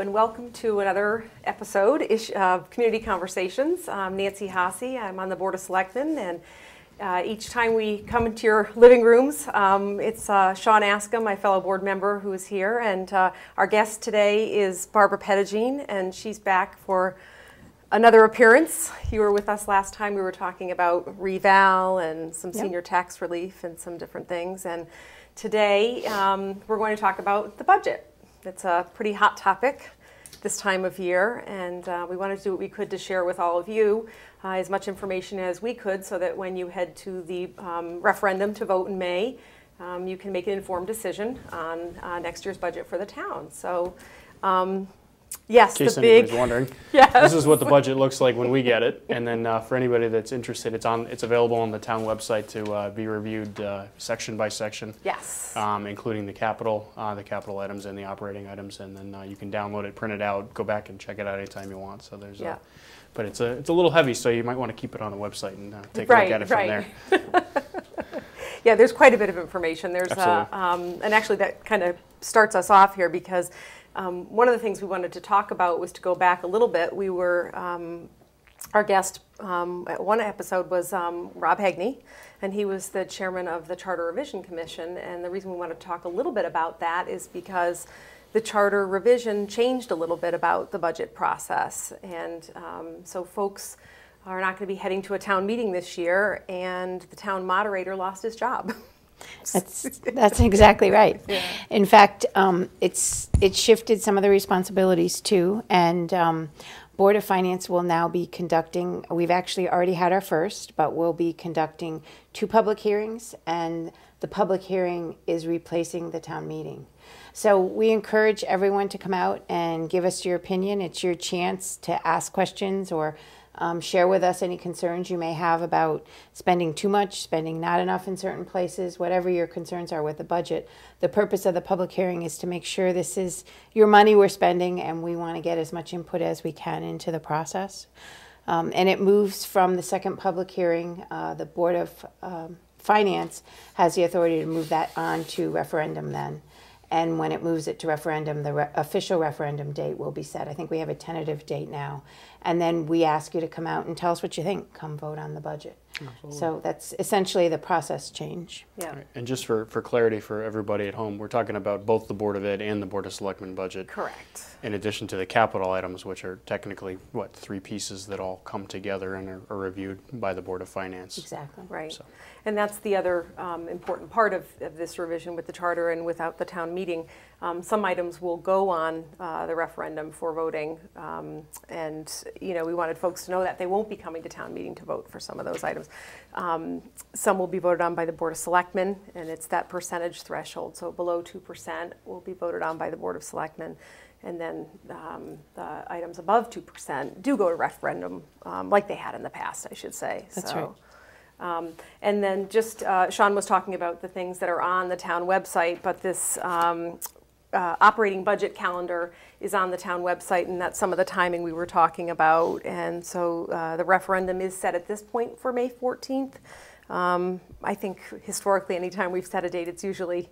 and welcome to another episode of Community Conversations. I'm Nancy Haase. I'm on the Board of Selectmen, and each time we come into your living rooms, it's Sean Askham, my fellow board member, who is here, and our guest today is Barbara Petitjean, and she's back for another appearance. You were with us last time. We were talking about reval and some senior tax relief and some different things, and today we're going to talk about the budget. It's a pretty hot topic this time of year, and we wanted to do what we could to share with all of you as much information as we could so that when you head to the referendum to vote in May, you can make an informed decision on next year's budget for the town. So yes, in case the big, anybody's wondering, yes. This is what the budget looks like when we get it, and then for anybody that's interested, it's available on the town website to be reviewed section by section. Yes. Including the capital items and the operating items, and then you can download it, print it out, go back and check it out anytime you want. So there's but it's a little heavy, so you might want to keep it on the website and take a look at it from there. Yeah, there's quite a bit of information. There's and actually that kind of starts us off here because one of the things we wanted to talk about was to go back a little bit. We were, our guest at one episode was Rob Hagney, and he was the chairman of the Charter Revision Commission. And the reason we want to talk a little bit about that is because the charter revision changed a little bit about the budget process. And so folks are not going to be heading to a town meeting this year, and the town moderator lost his job. That's exactly right. Yeah. In fact, it shifted some of the responsibilities too, and Board of Finance will now be conducting, we've actually already had our first, but we'll be conducting 2 public hearings, and the public hearing is replacing the town meeting. So we encourage everyone to come out and give us your opinion. It's your chance to ask questions or share with us any concerns you may have about spending too much, spending not enough in certain places, whatever your concerns are with the budget. The purpose of the public hearing is to make sure this is your money we're spending, and we want to get as much input as we can into the process. And it moves from the second public hearing. The Board of Finance has the authority to move that on to referendum then. And when it moves it to referendum, the official referendum date will be set. I think we have a tentative date now. And then we ask you to come out and tell us what you think. Come vote on the budget. Absolutely. So that's essentially the process change. Yeah. Right. And just for clarity for everybody at home, we're talking about both the Board of Ed and the Board of Selectmen budget. Correct. In addition to the capital items, which are technically, 3 pieces that all come together and are reviewed by the Board of Finance. Exactly. Right. So. And that's the other important part of this revision with the charter and without the town meeting. Some items will go on the referendum for voting, and we wanted folks to know that they won't be coming to town meeting to vote for some of those items. Some will be voted on by the Board of Selectmen, and it's that percentage threshold. So below 2% will be voted on by the Board of Selectmen, and then the items above 2% do go to referendum, like they had in the past, I should say. That's right. And then just, Sean was talking about the things that are on the town website, but this operating budget calendar is on the town website, and that's some of the timing we were talking about. And so the referendum is set at this point for May 14th. I think historically, anytime we've set a date, it's usually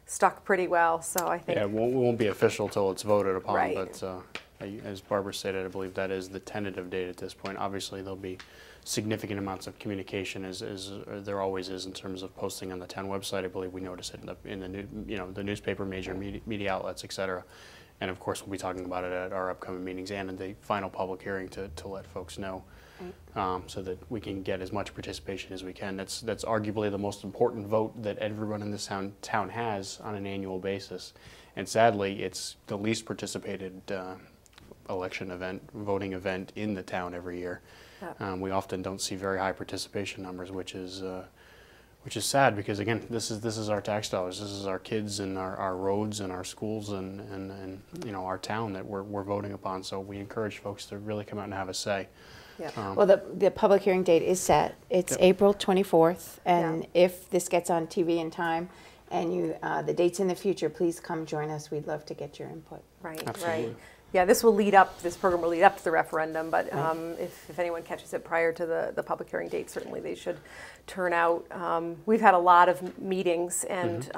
stuck pretty well. So I think it won't be official till it's voted upon. Right. But as Barbara stated, I believe that is the tentative date at this point. Obviously, there'll be significant amounts of communication, as there always is in terms of posting on the town website. I believe we notice it in the newspaper, major media outlets, etc. And of course, we'll be talking about it at our upcoming meetings and in the final public hearing to let folks know, so that we can get as much participation as we can. That's arguably the most important vote that everyone in this town has on an annual basis, and sadly, it's the least participated voting event in the town every year. We often don't see very high participation numbers, which is sad because, again, this is our tax dollars. This is our kids and our roads and our schools and our town that we're voting upon. So we encourage folks to really come out and have a say. Yeah. Well, the public hearing date is set. It's April 24th, and if this gets on TV in time and the date's in the future, please come join us. We'd love to get your input. Right. Absolutely. Right. Yeah, this program will lead up to the referendum, but if anyone catches it prior to the public hearing date, certainly they should turn out. We've had a lot of meetings, and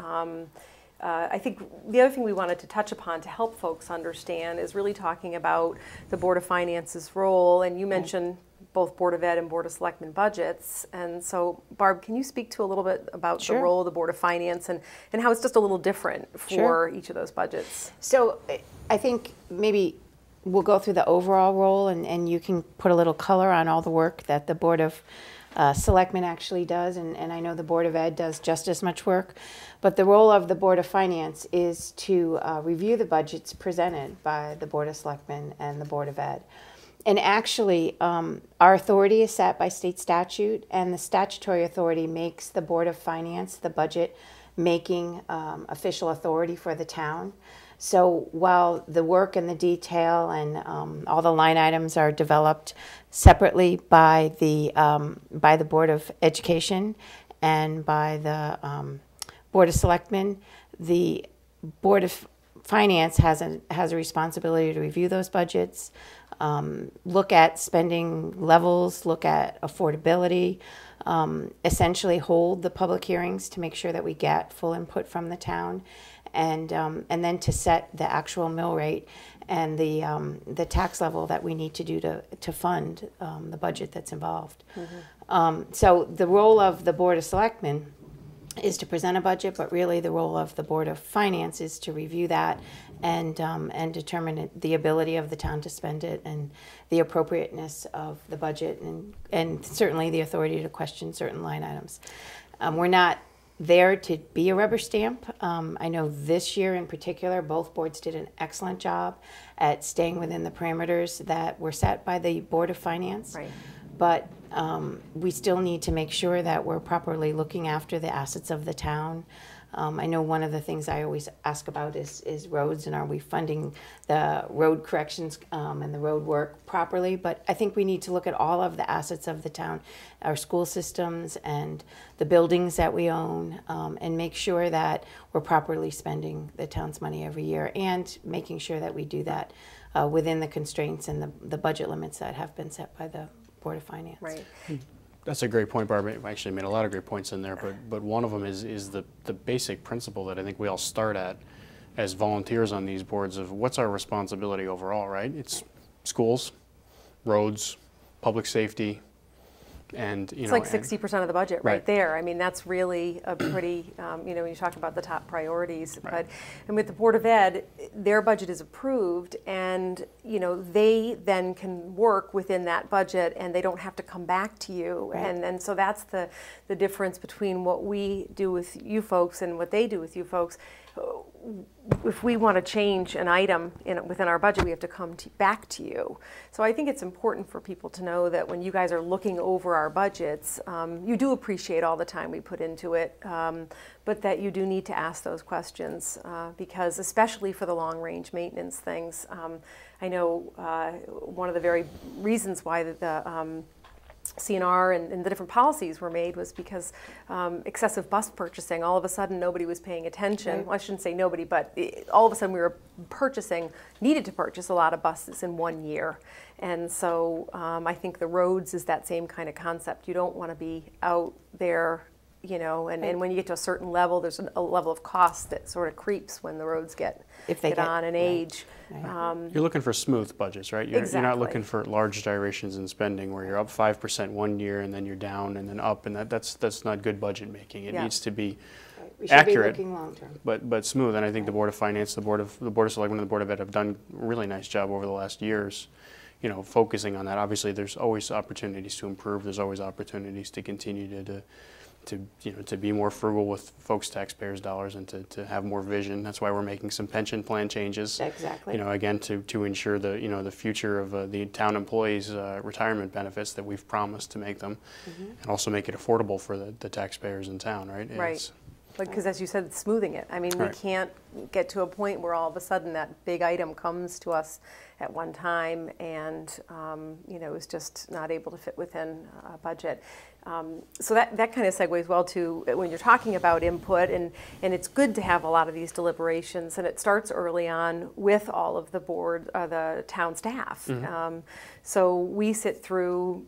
I think the other thing we wanted to touch upon to help folks understand is really talking about the Board of Finance's role. And you mentioned both Board of Ed and Board of Selectmen budgets. And so, Barb, can you speak to a little bit about the role of the Board of Finance and how it's just a little different for each of those budgets? So I think maybe we'll go through the overall role, and you can put a little color on all the work that the Board of Selectmen actually does, and I know the Board of Ed does just as much work. But the role of the Board of Finance is to review the budgets presented by the Board of Selectmen and the Board of Ed. And actually, our authority is set by state statute, and the statutory authority makes the Board of Finance the budget making official authority for the town. So while the work and the detail and all the line items are developed separately by the Board of Education and by the Board of Selectmen, the Board of Finance has a responsibility to review those budgets, look at spending levels, look at affordability, essentially hold the public hearings to make sure that we get full input from the town, and then to set the actual mill rate and the tax level that we need to do to fund the budget that's involved. So the role of the Board of Selectmen is to present a budget, but really the role of the Board of Finance is to review that and determine the ability of the town to spend it and the appropriateness of the budget and certainly the authority to question certain line items. We're not there to be a rubber stamp. I know this year in particular, both boards did an excellent job at staying within the parameters that were set by the Board of Finance. Right. But we still need to make sure that we're properly looking after the assets of the town. I know one of the things I always ask about is roads, and are we funding the road corrections and the road work properly? But I think we need to look at all of the assets of the town, our school systems and the buildings that we own, and make sure that we're properly spending the town's money every year and making sure that we do that within the constraints and the budget limits that have been set by the Board of Finance. Right. That's a great point, Barbara. I actually made a lot of great points in there, but one of them is the basic principle that I think we all start at as volunteers on these boards of what's our responsibility overall, right? It's schools, roads, public safety, and it's like 60% of the budget right there. I mean, that's really a pretty, when you talk about the top priorities. Right. And with the Board of Ed, their budget is approved, and they then can work within that budget, and they don't have to come back to you. Right. And so that's the difference between what we do with you folks and what they do with you folks. If we want to change an item within our budget, we have to come back to you. So I think it's important for people to know that when you guys are looking over our budgets, you do appreciate all the time we put into it, but that you do need to ask those questions because especially for the long-range maintenance things, I know one of the very reasons why the CNR and the different policies were made was because excessive bus purchasing, all of a sudden nobody was paying attention. Right. Well, I shouldn't say nobody, but all of a sudden we were needed to purchase a lot of buses in 1 year. And so I think the roads is that same kind of concept. You don't want to be out there, and when you get to a certain level, there's a level of cost that sort of creeps when the roads get on and age. Right. You're looking for smooth budgets, right? You're not Exactly. looking for large gyrations in spending where you're up 5% 1 year and then you're down and then up, and that's not good budget making. It needs to be We should accurate, be looking long term. but smooth. And I think the Board of Finance, the Board of Selectmen, and the Board of Ed have done a really nice job over the last years, focusing on that. Obviously, there's always opportunities to improve. There's always opportunities to continue to be more frugal with folks' taxpayers' dollars and to have more vision. That's why we're making some pension plan changes. Exactly. Again, to ensure the future of the town employees' retirement benefits that we've promised to make them, and also make it affordable for the taxpayers in town, right? Right. Because as you said, it's smoothing it. I mean, we can't get to a point where all of a sudden that big item comes to us at one time and, is just not able to fit within a budget. So that kind of segues well to when you're talking about input, and it's good to have a lot of these deliberations, and it starts early on with all of the town staff. So we sit through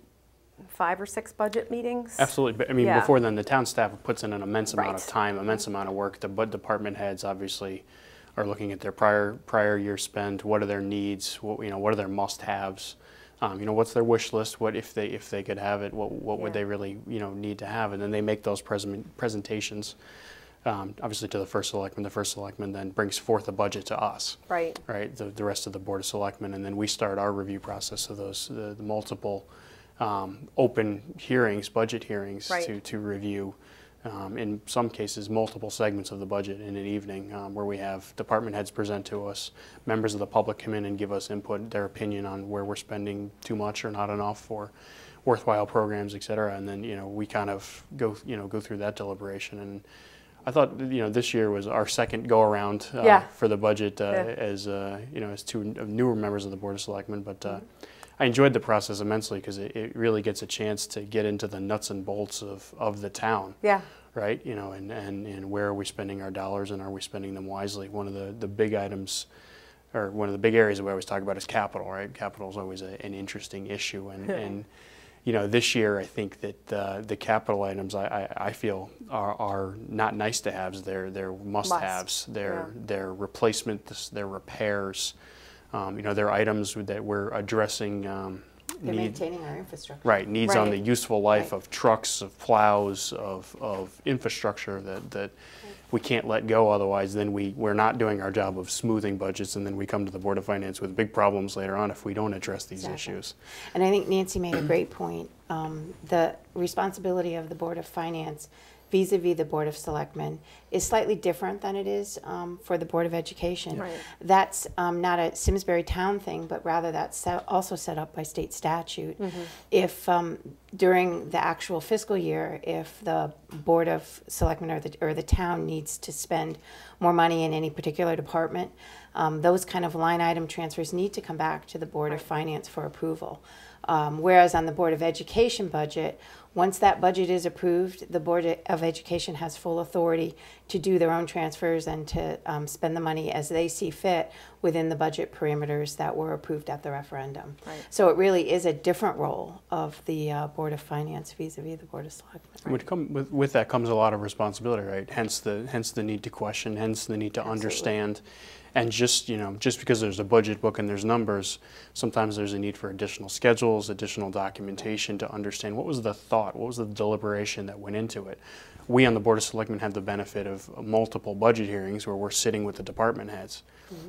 5 or 6 budget meetings. Absolutely, but I mean, Yeah. before then, the town staff puts in an immense amount of Right. time, immense amount of work. The department heads obviously are looking at their prior year spend. What are their needs? What are their must-haves? What's their wish list? What if they could have it? What would Yeah. they really need to have? And then they make those presentations, obviously to the first selectman. The first selectman then brings forth a budget to us. Right. Right. The rest of the board of selectmen, and then we start our review process of those the multiple open hearings, budget hearings, Right. to review. In some cases, multiple segments of the budget in an evening, where we have department heads present to us, members of the public come in and give us input, their opinion on where we're spending too much or not enough for worthwhile programs, et cetera. And then we kind of go through that deliberation. And I thought this year was our second go around for the budget as two newer members of the Board of Selectmen, but. I enjoyed the process immensely because it really gets a chance to get into the nuts and bolts of the town. Yeah. Right? And where are we spending our dollars, and are we spending them wisely? One of the big items, or one of the big areas that we always talk about is capital, right? Capital is always an interesting issue. And this year I think that the capital items I feel are not nice to haves, they're must haves. They're replacements, they're repairs. There are items that we're addressing. They're maintaining our infrastructure. Right, needs on the Right. useful life of trucks, of plows, of infrastructure that we can't let go. Otherwise, then we're not doing our job of smoothing budgets, and then we come to the Board of Finance with big problems later on if we don't address these issues. And I think Nancy made a great point. The responsibility of the Board of Finance vis-a-vis the Board of Selectmen is slightly different than it is for the Board of Education. Right. That's not a Simsbury town thing, but rather that's also set up by state statute. If during the actual fiscal year, if the Board of Selectmen or the town needs to spend more money in any particular department, those kind of line item transfers need to come back to the Board of Finance for approval. Whereas on the Board of Education budget, once that budget is approved, the Board of Education has full authority to do their own transfers and to spend the money as they see fit within the budget parameters that were approved at the referendum. Right. So it really is a different role of the Board of Finance vis-a-vis the Board of Selectmen. With that comes a lot of responsibility, right? Hence the need to question, hence the need to understand. And just because there's a budget book and there's numbers, sometimes there's a need for additional schedules, additional documentation to understand what was the thought, what was the deliberation that went into it. We on the Board of Selectmen have the benefit of multiple budget hearings where we're sitting with the department heads.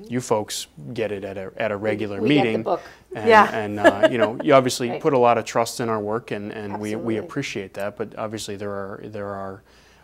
You folks get it at a regular we meeting. Get the book. And you obviously Right. put a lot of trust in our work, and we Absolutely. appreciate that. But obviously there are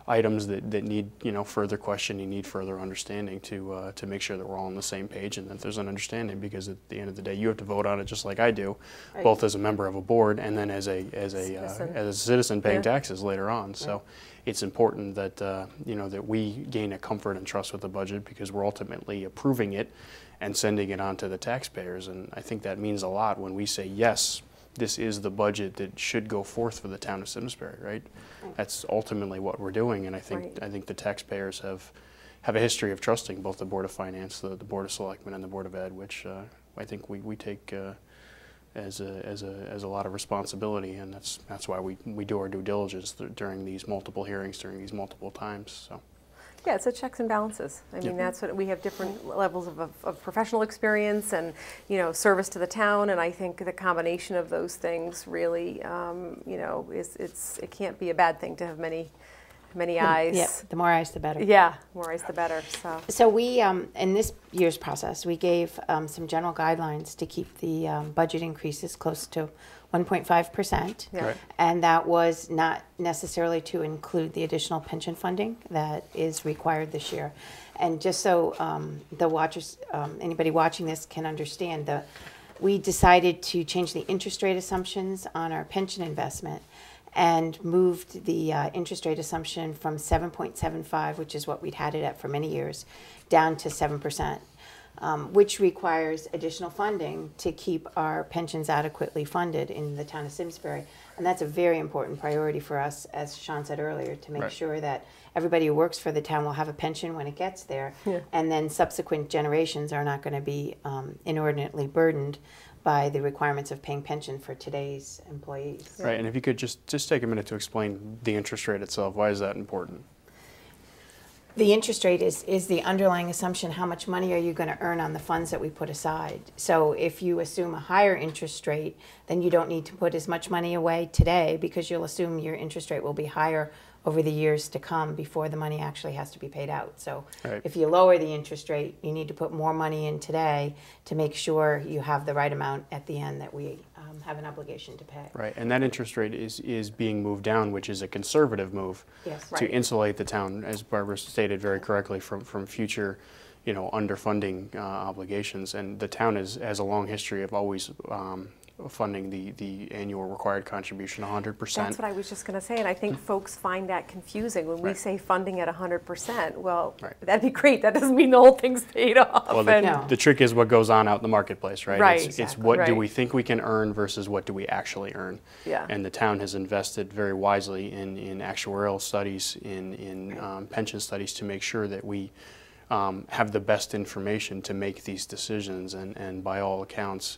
items that need further questioning, need further understanding to make sure that we're all on the same page and that there's an understanding, because at the end of the day you have to vote on it just like I do, Right. both as a member of a board and then as a citizen paying Yeah. taxes later on. So it's important that that we gain a comfort and trust with the budget, because we're ultimately approving it and sending it on to the taxpayers. And I think that means a lot when we say yes, this is the budget that should go forth for the town of Simsbury, right? That's ultimately what we're doing, and I think the taxpayers have a history of trusting both the Board of Finance, the Board of Selectmen, and the Board of Ed, which I think we take as a lot of responsibility, and that's why we do our due diligence during these multiple hearings, during these multiple times. So. Yeah, it's a checks and balances. I mean, that's what we have, different levels of professional experience and, service to the town. And I think the combination of those things really, it can't be a bad thing to have many eyes. Yeah, the more eyes, the better. Yeah, more eyes, the better. So we, in this year's process, we gave some general guidelines to keep the budget increases close to 1.5%. Yeah. Right. And that was not necessarily to include the additional pension funding that is required this year. And just so the watchers, anybody watching this can understand, we decided to change the interest rate assumptions on our pension investment and moved the interest rate assumption from 7.75, which is what we'd had it at for many years, down to 7%. Which requires additional funding to keep our pensions adequately funded in the town of Simsbury. And that's a very important priority for us, as Sean said earlier, to make sure that everybody who works for the town will have a pension when it gets there, and then subsequent generations are not going to be inordinately burdened by the requirements of paying pension for today's employees. Right, and if you could just take a minute to explain the interest rate itself. Why is that important? The interest rate is the underlying assumption. How much money are you going to earn on the funds that we put aside? So if you assume a higher interest rate, then you don't need to put as much money away today, because you'll assume your interest rate will be higher over the years to come before the money actually has to be paid out. So Right. if you lower the interest rate, you need to put more money in today to make sure you have the right amount at the end that we have an obligation to pay. Right, and that interest rate is being moved down, which is a conservative move Yes. to Right. insulate the town, as Barbara stated very correctly, from future, underfunding obligations. And the town has a long history of always funding the annual required contribution 100%. That's what I was just going to say, and I think folks find that confusing when we Right. say funding at 100%. Well, Right. that'd be great. That doesn't mean the whole thing's paid off. Well, and- No. the trick is what goes on out in the marketplace, right? Right. It's Exactly. what do Right. we think we can earn versus what do we actually earn. Yeah. And the town has invested very wisely in actuarial studies, in pension studies, to make sure that we have the best information to make these decisions. And by all accounts,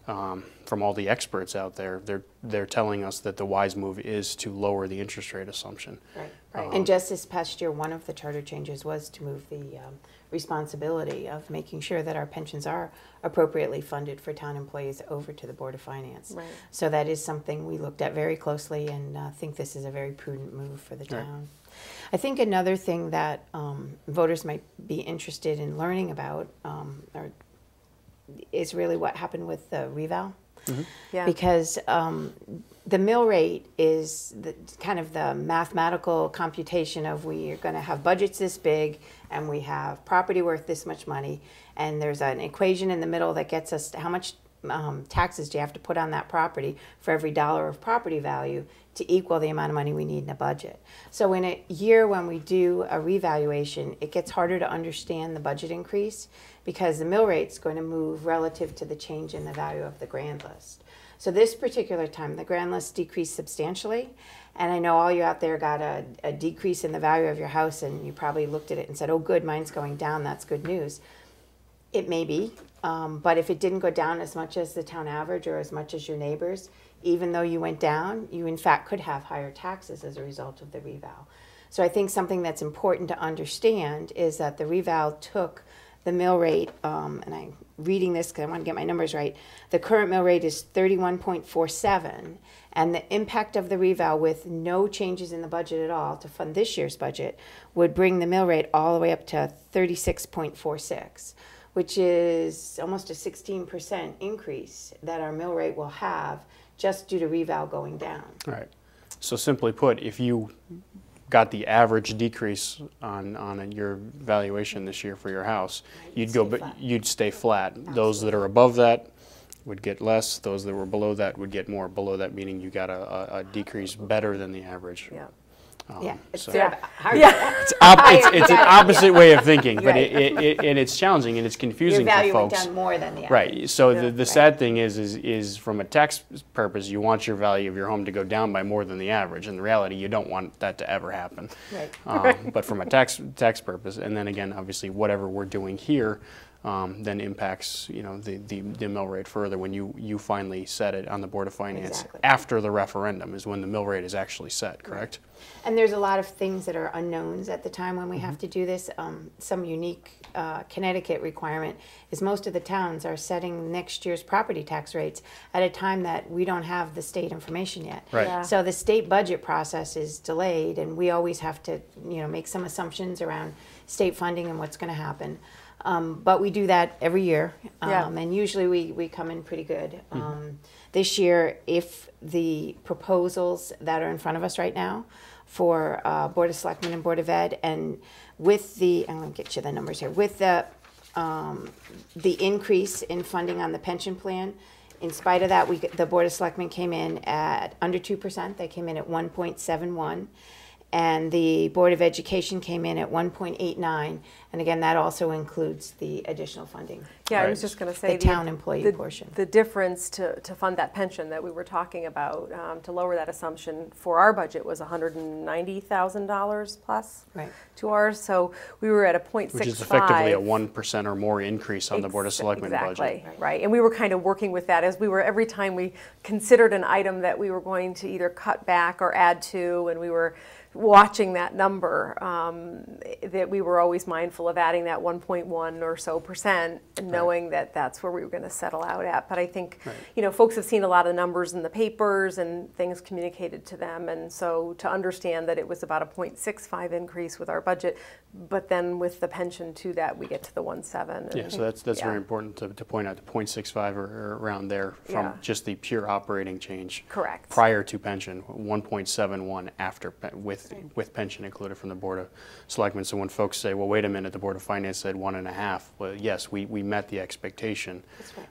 from all the experts out there, they're telling us that the wise move is to lower the interest rate assumption. Right. And just this past year, one of the charter changes was to move the responsibility of making sure that our pensions are appropriately funded for town employees over to the Board of Finance. Right. So that is something we looked at very closely, and think this is a very prudent move for the Right. town. I think another thing that voters might be interested in learning about is really what happened with the reval. Yeah. Because the mill rate is kind of the mathematical computation of we are going to have budgets this big and we have property worth this much money, and there's an equation in the middle that gets us to how much taxes do you have to put on that property for every dollar of property value to equal the amount of money we need in a budget. So in a year when we do a revaluation, it gets harder to understand the budget increase because the mill rate's going to move relative to the change in the value of the grand list. So this particular time, the grand list decreased substantially, and I know all you out there got a decrease in the value of your house, and you probably looked at it and said, oh good, mine's going down, that's good news. It may be, but if it didn't go down as much as the town average or as much as your neighbors, even though you went down, you in fact could have higher taxes as a result of the reval. So I think something that's important to understand is that the reval took the mill rate, and I'm reading this because I want to get my numbers right, the current mill rate is 31.47, and the impact of the reval with no changes in the budget at all to fund this year's budget would bring the mill rate all the way up to 36.46. which is almost a 16% increase that our mill rate will have just due to reval going down. Right. So simply put, if you got the average decrease on your valuation this year for your house, you'd stay flat. Those that are above that would get less. Those that were below that would get more. Below that meaning you got a decrease better than the average. Yeah. Yeah, it's so- sort of hard. It's an opposite way of thinking, but Right. and it's challenging and it's Your confusing for value went folks. down more than the average. Right. So Yeah. the sad thing is from a tax purpose, you want your value of your home to go down by more than the average. In reality, you don't want that to ever happen. Right. But from a tax purpose, and then again, obviously, whatever we're doing here then impacts the mill rate further when you finally set it on the Board of Finance. Exactly. After the referendum is when the mill rate is actually set. Correct. And there's a lot of things that are unknowns at the time when we have to do this. Some unique Connecticut requirement is most of the towns are setting next year's property tax rates at a time that we don't have the state information yet. Right. Yeah. So the state budget process is delayed, and we always have to make some assumptions around state funding and what's going to happen. But we do that every year, Yeah. and usually we come in pretty good. This year, if the proposals that are in front of us right now for Board of Selectmen and Board of Ed, and with I'm going to get you the numbers here, with the increase in funding on the pension plan, in spite of that, the Board of Selectmen came in at under 2%. They came in at 1.71. and the Board of Education came in at 1.89, and again, that also includes the additional funding. Yeah, I Right. was just going to say The town employee portion. The difference to fund that pension that we were talking about, to lower that assumption for our budget was $190,000 plus Right. to ours. So we were at a 0.65. Which is effectively a 1% or more increase on the Board of Selectmen Exactly, budget. right. And we were kind of working with that as we were, every time we considered an item that we were going to either cut back or add to, and we were watching that number, that we were always mindful of adding that 1.1 or so percent, and knowing that that's where we were going to settle out at. But I think, folks have seen a lot of numbers in the papers and things communicated to them, and so to understand that it was about a 0.65 increase with our budget, but then with the pension to that, we get to the 1.7. Yeah, so that's very important to point out, the 0.65 or around there from just the pure operating change. Correct. Prior to pension, 1.71 after with pension included from the Board of Selectmen. So when folks say, well, wait a minute, the Board of Finance said 1.5, well, yes, we met the expectation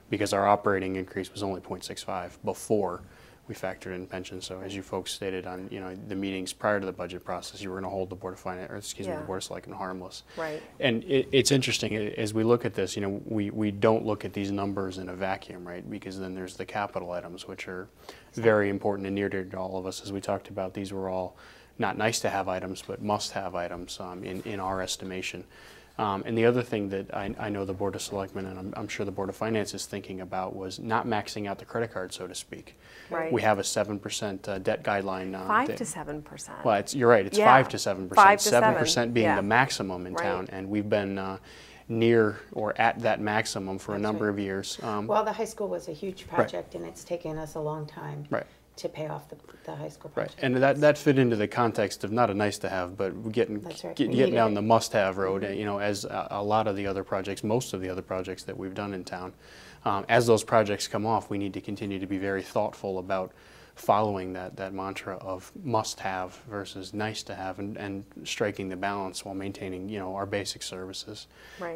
because our operating increase was only 0.65 before we factored in pension. So as you folks stated on the meetings prior to the budget process, you were going to hold the Board of Finance, or excuse me, the Board of Selectmen harmless. Right. And it's interesting as we look at this. We don't look at these numbers in a vacuum, right? Because then there's the capital items, which are very important and near to all of us. As we talked about, these were all not nice to have items, but must have items in our estimation. And the other thing that I know the Board of Selectmen, and I'm sure the Board of Finance is thinking about, was not maxing out the credit card, so to speak. Right. We have a 7% debt guideline. 5 to 7%. Well, you're right. It's 5 to 7%. 5 to 7% being yeah. the maximum in town, and we've been near or at that maximum for a number of years. Well, the high school was a huge project, and it's taken us a long time to pay off the high school project. Right, and that fit into the context of not a nice to have, but getting down the must have road. As a lot of the other projects, most of the other projects that we've done in town, as those projects come off, we need to continue to be very thoughtful about following that mantra of must have versus nice to have, and striking the balance while maintaining our basic services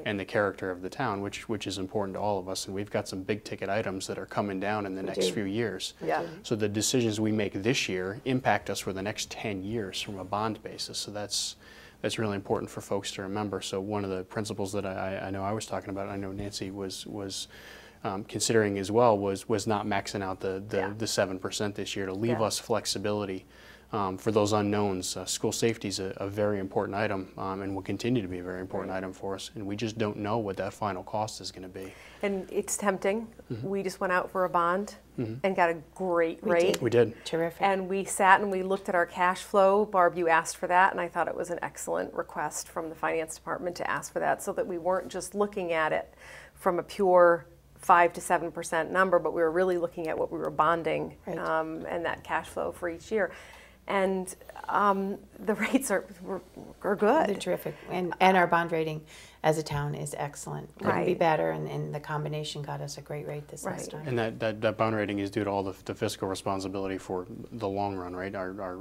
and the character of the town, which is important to all of us. And we've got some big ticket items that are coming down in the next few years. Yeah. So the decisions we make this year impact us for the next 10 years from a bond basis. So that's really important for folks to remember. So one of the principles that I know I was talking about, I know Nancy was considering as well, was not maxing out the 7% this year to leave us flexibility for those unknowns. School safety is a very important item, and will continue to be a very important item for us, and we just don't know what that final cost is going to be. And it's tempting. We just went out for a bond and got a great rate. We did. Terrific. And we sat and we looked at our cash flow. Barb, you asked for that, and I thought it was an excellent request from the finance department to ask for that, so that we weren't just looking at it from a pure 5 to 7% number, but we were really looking at what we were bonding and that cash flow for each year. And the rates are good. They're terrific. And our bond rating as a town is excellent. Couldn't be better, and the combination got us a great rate this last time. And that bond rating is due to all the fiscal responsibility for the long run, right? Our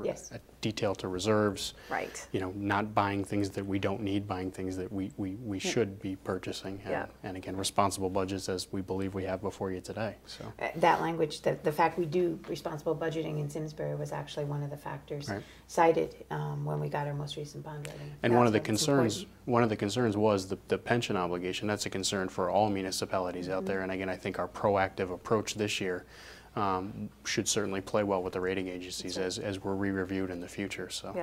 detail to reserves. Right. Not buying things that we don't need, buying things that we should be purchasing. And again, responsible budgets, as we believe we have before you today. So that language, the fact we do responsible budgeting in Simsbury was actually one of the factors cited when we got our most recent bond rating. And one of the concerns was the pension obligation. That's a concern for all municipalities out there. And again, I think our proactive approach this year should certainly play well with the rating agencies as we're re-reviewed in the future. So.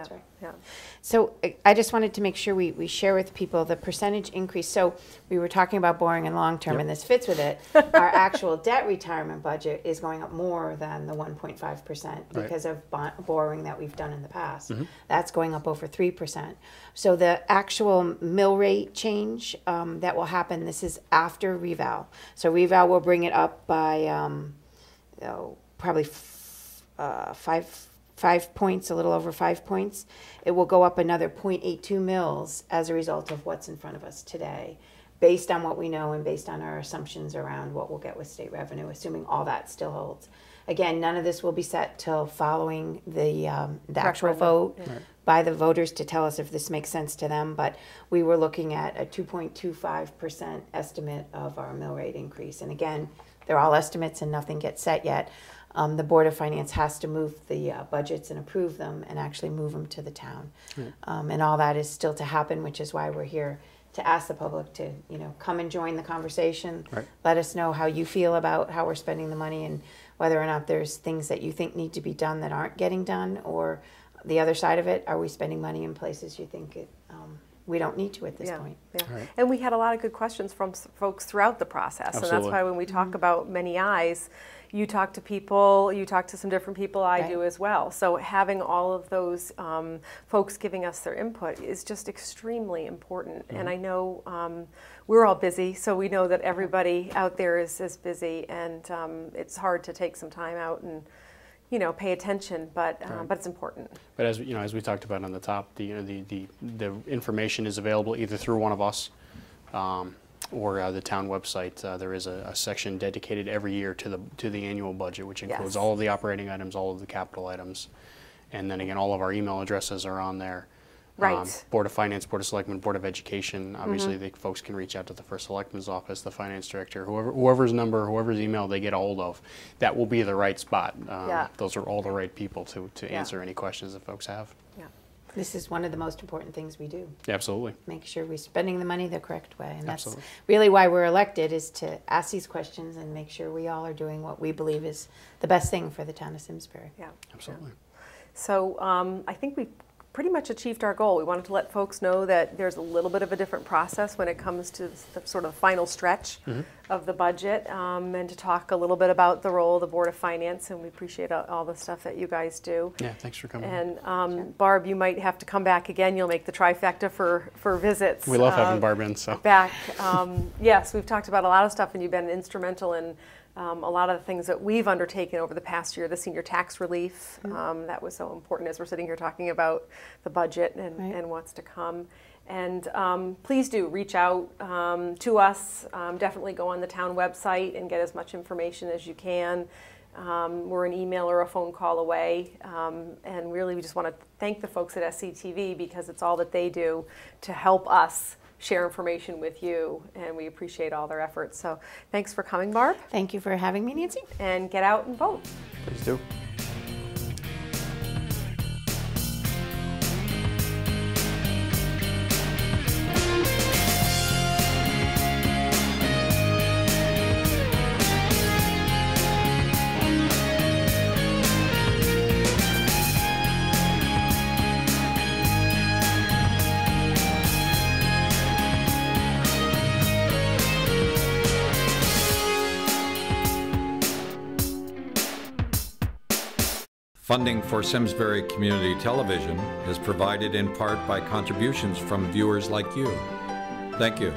So I just wanted to make sure we share with people the percentage increase. So we were talking about borrowing and long-term, and this fits with it. Our actual debt retirement budget is going up more than the 1.5% because of borrowing that we've done in the past. That's going up over 3%. So the actual mill rate change that will happen, this is after reval. So reval will bring it up by probably 5 points, a little over 5 points. It will go up another 0.82 mils as a result of what's in front of us today, based on what we know and based on our assumptions around what we'll get with state revenue, assuming all that still holds. Again, none of this will be set till following the actual vote by the voters to tell us if this makes sense to them, but we were looking at a 2.25% estimate of our mill rate increase. And again, they're all estimates and nothing gets set yet. the Board of Finance has to move the budgets and approve them and actually move them to the town. And all that is still to happen, which is why we're here to ask the public to, come and join the conversation. Right. Let us know how you feel about how we're spending the money and whether or not there's things that you think need to be done that aren't getting done, or the other side of it, are we spending money in places you think we don't need to at this point? Yeah. Right. And we had a lot of good questions from folks throughout the process. Absolutely. And that's why when we talk about many eyes, you talk to people, you talk to some different people, I Right. do as well. So having all of those folks giving us their input is just extremely important. And I know we're all busy, so we know that everybody out there is busy, and it's hard to take some time out and pay attention, but it's important. But as as we talked about on the top, the information is available either through one of us or the town website. There is a section dedicated every year to the annual budget, which includes Yes. all of the operating items, all of the capital items, and then again, all of our email addresses are on there. Right. Board of Finance, Board of Selectmen, Board of Education. Obviously, the folks can reach out to the first Selectman's office, the finance director, whoever's number, whoever's email they get a hold of. That will be the right spot. Yeah. Those are all the right people to Yeah. answer any questions that folks have. Yeah. This is one of the most important things we do. Absolutely. Make sure we're spending the money the correct way. And that's Absolutely. really why we're elected, is to ask these questions and make sure we all are doing what we believe is the best thing for the town of Simsbury. Yeah. Absolutely. So I think we pretty much achieved our goal. We wanted to let folks know that there's a little bit of a different process when it comes to the sort of final stretch of the budget, and to talk a little bit about the role of the Board of Finance, and we appreciate all the stuff that you guys do. Yeah, thanks for coming. And Barb, you might have to come back again. You'll make the trifecta for visits. We love having Barb in, so. Back. Yes, we've talked about a lot of stuff, and you've been instrumental in a lot of the things that we've undertaken over the past year. The senior tax relief, that was so important as we're sitting here talking about the budget and what's to come. And please do reach out to us. Definitely go on the town website and get as much information as you can. We're an email or a phone call away. And really, we just want to thank the folks at SCTV, because it's all that they do to help us share information with you, and we appreciate all their efforts. So thanks for coming, Barb. Thank you for having me, Nancy. And get out and vote. Please do. Funding for Simsbury Community Television is provided in part by contributions from viewers like you. Thank you.